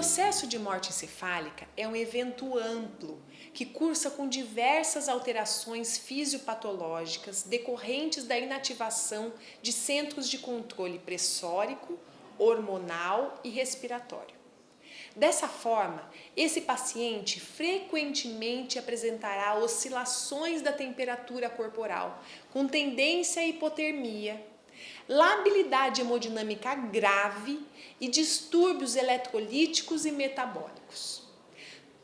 processo de morte encefálica é um evento amplo que cursa com diversas alterações fisiopatológicas decorrentes da inativação de centros de controle pressórico, hormonal e respiratório. Dessa forma, esse paciente frequentemente apresentará oscilações da temperatura corporal, com tendência à hipotermia, labilidade hemodinâmica grave e distúrbios eletrolíticos e metabólicos.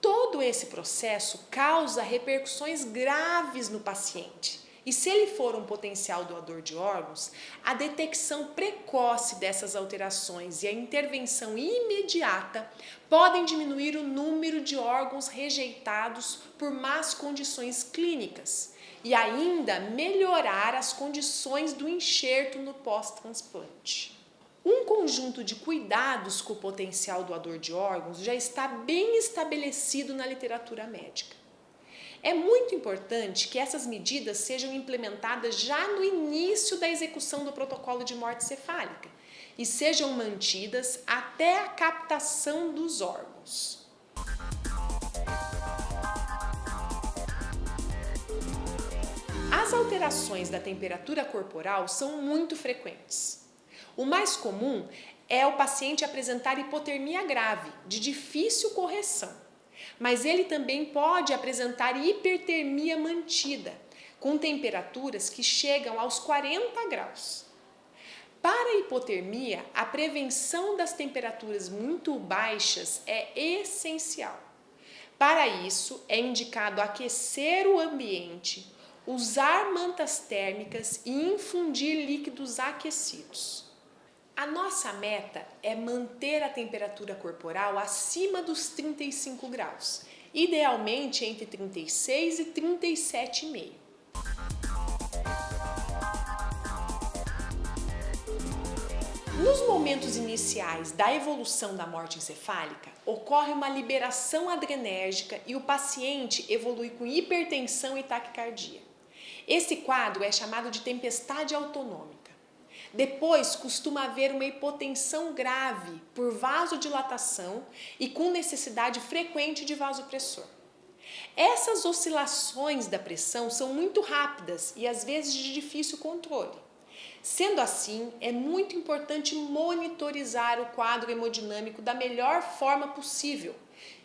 Todo esse processo causa repercussões graves no paciente. E se ele for um potencial doador de órgãos, a detecção precoce dessas alterações e a intervenção imediata podem diminuir o número de órgãos rejeitados por más condições clínicas e ainda melhorar as condições do enxerto no pós-transplante. Um conjunto de cuidados com o potencial doador de órgãos já está bem estabelecido na literatura médica. É muito importante que essas medidas sejam implementadas já no início da execução do protocolo de morte cefálica e sejam mantidas até a captação dos órgãos. As alterações da temperatura corporal são muito frequentes. O mais comum é o paciente apresentar hipotermia grave, de difícil correção. Mas ele também pode apresentar hipertermia mantida, com temperaturas que chegam aos 40 graus. Para a hipotermia, a prevenção das temperaturas muito baixas é essencial. Para isso, é indicado aquecer o ambiente, usar mantas térmicas e infundir líquidos aquecidos. A nossa meta é manter a temperatura corporal acima dos 35 graus, idealmente entre 36 e 37,5. Nos momentos iniciais da evolução da morte encefálica, ocorre uma liberação adrenérgica e o paciente evolui com hipertensão e taquicardia. Esse quadro é chamado de tempestade autonômica. Depois, costuma haver uma hipotensão grave por vasodilatação e com necessidade frequente de vasopressor. Essas oscilações da pressão são muito rápidas e às vezes de difícil controle. Sendo assim, é muito importante monitorizar o quadro hemodinâmico da melhor forma possível,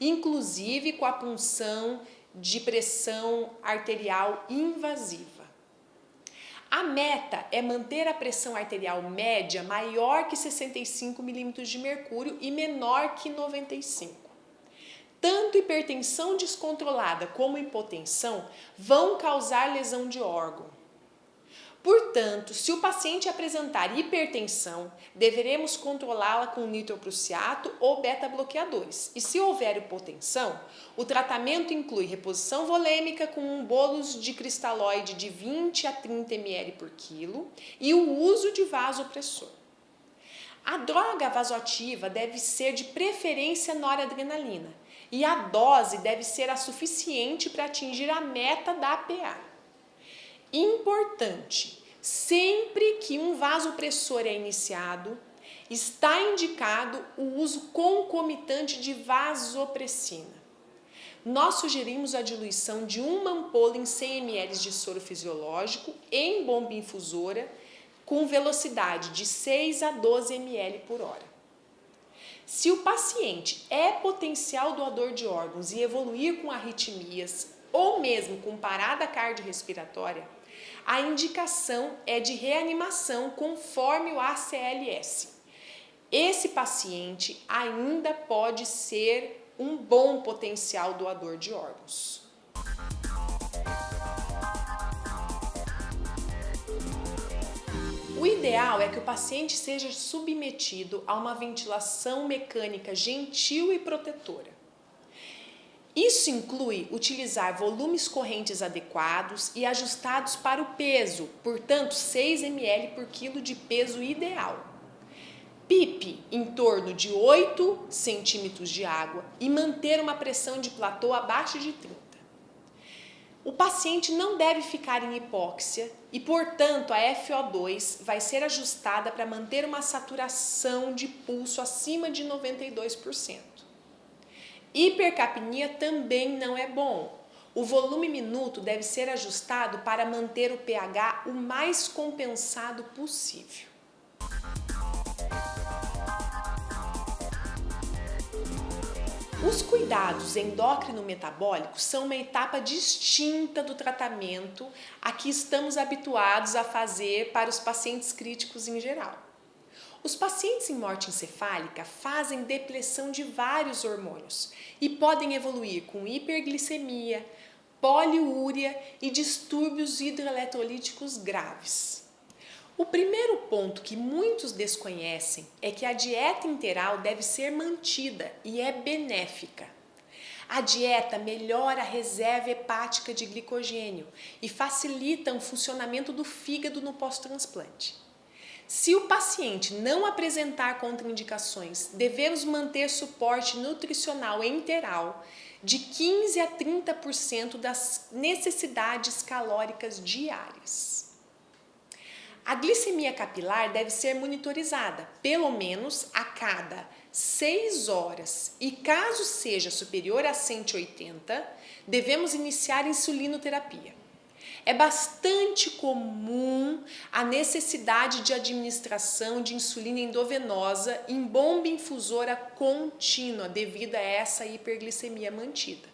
inclusive com a punção de pressão arterial invasiva. A meta é manter a pressão arterial média maior que 65 milímetros de mercúrio e menor que 95. Tanto hipertensão descontrolada como hipotensão vão causar lesão de órgão. Portanto, se o paciente apresentar hipertensão, deveremos controlá-la com nitroprussiato ou beta-bloqueadores. E se houver hipotensão, o tratamento inclui reposição volêmica com bolos de cristalóide de 20 a 30 ml por quilo e o uso de vasopressor. A droga vasoativa deve ser de preferência noradrenalina e a dose deve ser a suficiente para atingir a meta da APA. Importante, sempre que um vasopressor é iniciado, está indicado o uso concomitante de vasopressina. Nós sugerimos a diluição de uma ampola em 100 ml de soro fisiológico em bomba infusora com velocidade de 6 a 12 ml por hora. Se o paciente é potencial doador de órgãos e evoluir com arritmias ou mesmo com parada cardiorrespiratória, a indicação é de reanimação conforme o ACLS. Esse paciente ainda pode ser um bom potencial doador de órgãos. O ideal é que o paciente seja submetido a uma ventilação mecânica gentil e protetora. Isso inclui utilizar volumes correntes adequados e ajustados para o peso, portanto 6 ml por quilo de peso ideal. PIP em torno de 8 centímetros de água e manter uma pressão de platô abaixo de 30. O paciente não deve ficar em hipóxia e, portanto, a FO2 vai ser ajustada para manter uma saturação de pulso acima de 92%. Hipercapnia também não é bom. O volume minuto deve ser ajustado para manter o pH o mais compensado possível. Os cuidados endócrino-metabólicos são uma etapa distinta do tratamento a que estamos habituados a fazer para os pacientes críticos em geral. Os pacientes em morte encefálica fazem depressão de vários hormônios e podem evoluir com hiperglicemia, poliúria e distúrbios hidroeletrolíticos graves. O primeiro ponto que muitos desconhecem é que a dieta interal deve ser mantida e é benéfica. A dieta melhora a reserva hepática de glicogênio e facilita o funcionamento do fígado no pós-transplante. Se o paciente não apresentar contraindicações, devemos manter suporte nutricional enteral de 15 a 30% das necessidades calóricas diárias. A glicemia capilar deve ser monitorizada, pelo menos a cada 6 horas, e caso seja superior a 180, devemos iniciar insulinoterapia. É bastante comum a necessidade de administração de insulina endovenosa em bomba infusora contínua devido a essa hiperglicemia mantida.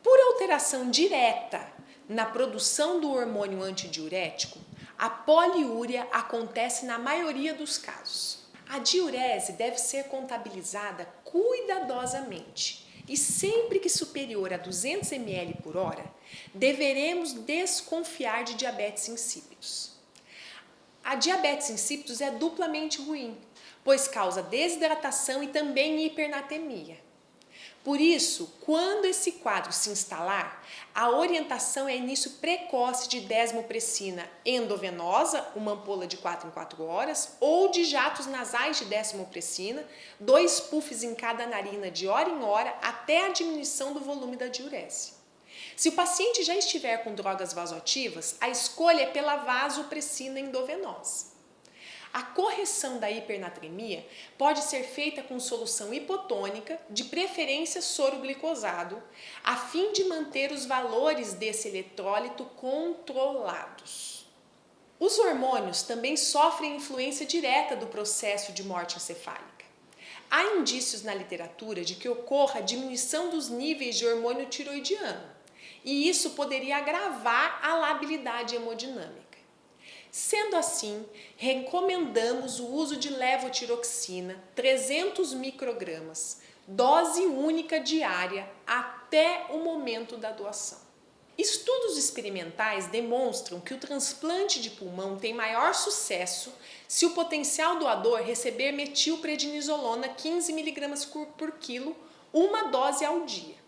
Por alteração direta na produção do hormônio antidiurético, a poliúria acontece na maioria dos casos. A diurese deve ser contabilizada cuidadosamente. E sempre que superior a 200 ml por hora, deveremos desconfiar de diabetes insípidos. A diabetes insípidos é duplamente ruim, pois causa desidratação e também hipernatremia. Por isso, quando esse quadro se instalar, a orientação é início precoce de desmopressina endovenosa, uma ampola de 4 em 4 horas, ou de jatos nasais de desmopressina, 2 puffs em cada narina de hora em hora, até a diminuição do volume da diurese. Se o paciente já estiver com drogas vasoativas, a escolha é pela vasopressina endovenosa. A correção da hipernatremia pode ser feita com solução hipotônica, de preferência soro glicosado, a fim de manter os valores desse eletrólito controlados. Os hormônios também sofrem influência direta do processo de morte encefálica. Há indícios na literatura de que ocorra diminuição dos níveis de hormônio tiroidiano, e isso poderia agravar a labilidade hemodinâmica. Sendo assim, recomendamos o uso de levotiroxina, 300 microgramas, dose única diária, até o momento da doação. Estudos experimentais demonstram que o transplante de pulmão tem maior sucesso se o potencial doador receber metilprednisolona 15 mg por quilo, uma dose ao dia.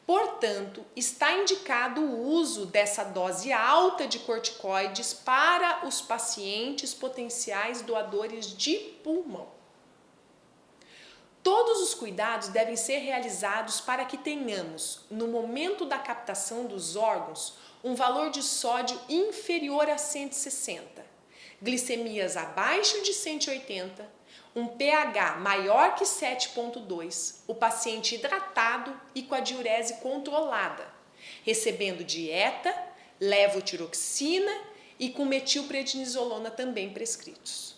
Portanto, está indicado o uso dessa dose alta de corticoides para os pacientes potenciais doadores de pulmão. Todos os cuidados devem ser realizados para que tenhamos, no momento da captação dos órgãos, um valor de sódio inferior a 160, glicemias abaixo de 180, um pH maior que 7,2, o paciente hidratado e com a diurese controlada, recebendo dieta, levotiroxina e com metilprednisolona também prescritos.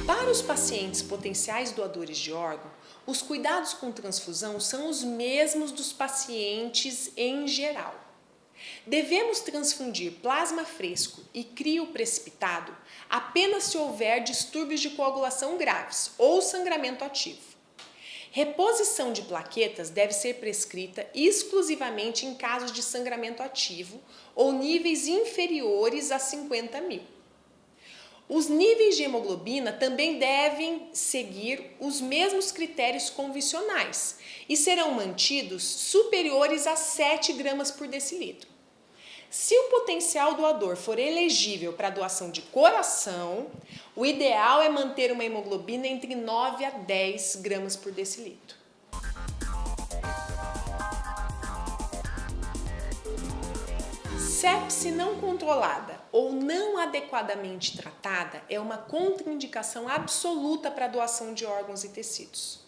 Para os pacientes potenciais doadores de órgão, os cuidados com transfusão são os mesmos dos pacientes em geral. Devemos transfundir plasma fresco e crio precipitado apenas se houver distúrbios de coagulação graves ou sangramento ativo. Reposição de plaquetas deve ser prescrita exclusivamente em casos de sangramento ativo ou níveis inferiores a 50 mil. Os níveis de hemoglobina também devem seguir os mesmos critérios convencionais e serão mantidos superiores a 7 gramas por decilitro. Se o potencial doador for elegível para doação de coração, o ideal é manter uma hemoglobina entre 9 a 10 gramas por decilitro. Sepse não controlada ou não adequadamente tratada é uma contraindicação absoluta para a doação de órgãos e tecidos.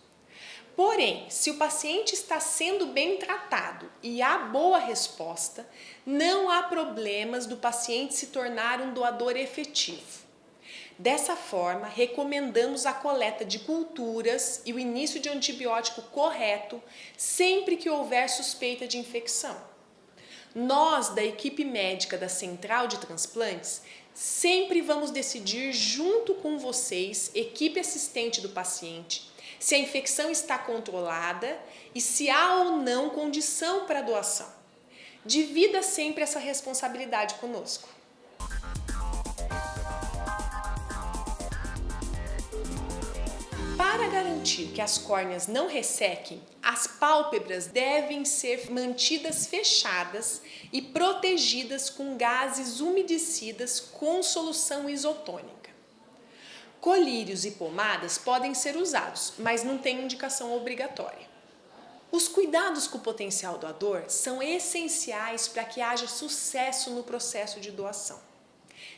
Porém, se o paciente está sendo bem tratado e há boa resposta, não há problemas do paciente se tornar um doador efetivo. Dessa forma, recomendamos a coleta de culturas e o início de antibiótico correto sempre que houver suspeita de infecção. Nós, da equipe médica da Central de Transplantes, sempre vamos decidir junto com vocês, equipe assistente do paciente, se a infecção está controlada e se há ou não condição para a doação. Divida sempre essa responsabilidade conosco. Para garantir que as córneas não ressequem, as pálpebras devem ser mantidas fechadas e protegidas com gases umedecidas com solução isotônica. Colírios e pomadas podem ser usados, mas não tem indicação obrigatória. Os cuidados com o potencial doador são essenciais para que haja sucesso no processo de doação.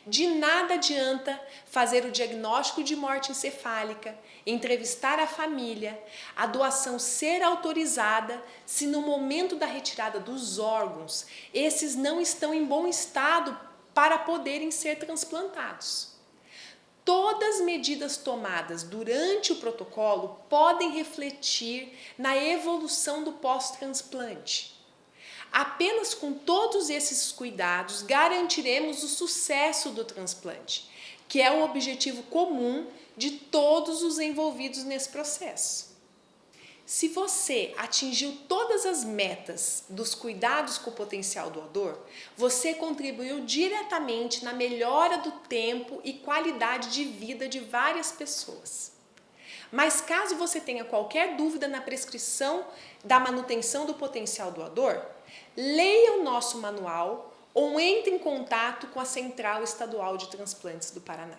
De nada adianta fazer o diagnóstico de morte encefálica, entrevistar a família, a doação ser autorizada se no momento da retirada dos órgãos esses não estão em bom estado para poderem ser transplantados. Todas as medidas tomadas durante o protocolo podem refletir na evolução do pós-transplante. Apenas com todos esses cuidados garantiremos o sucesso do transplante, que é o objetivo comum de todos os envolvidos nesse processo. Se você atingiu todas as metas dos cuidados com o potencial doador, você contribuiu diretamente na melhora do tempo e qualidade de vida de várias pessoas. Mas caso você tenha qualquer dúvida na prescrição da manutenção do potencial doador, leia o nosso manual ou entre em contato com a Central Estadual de Transplantes do Paraná.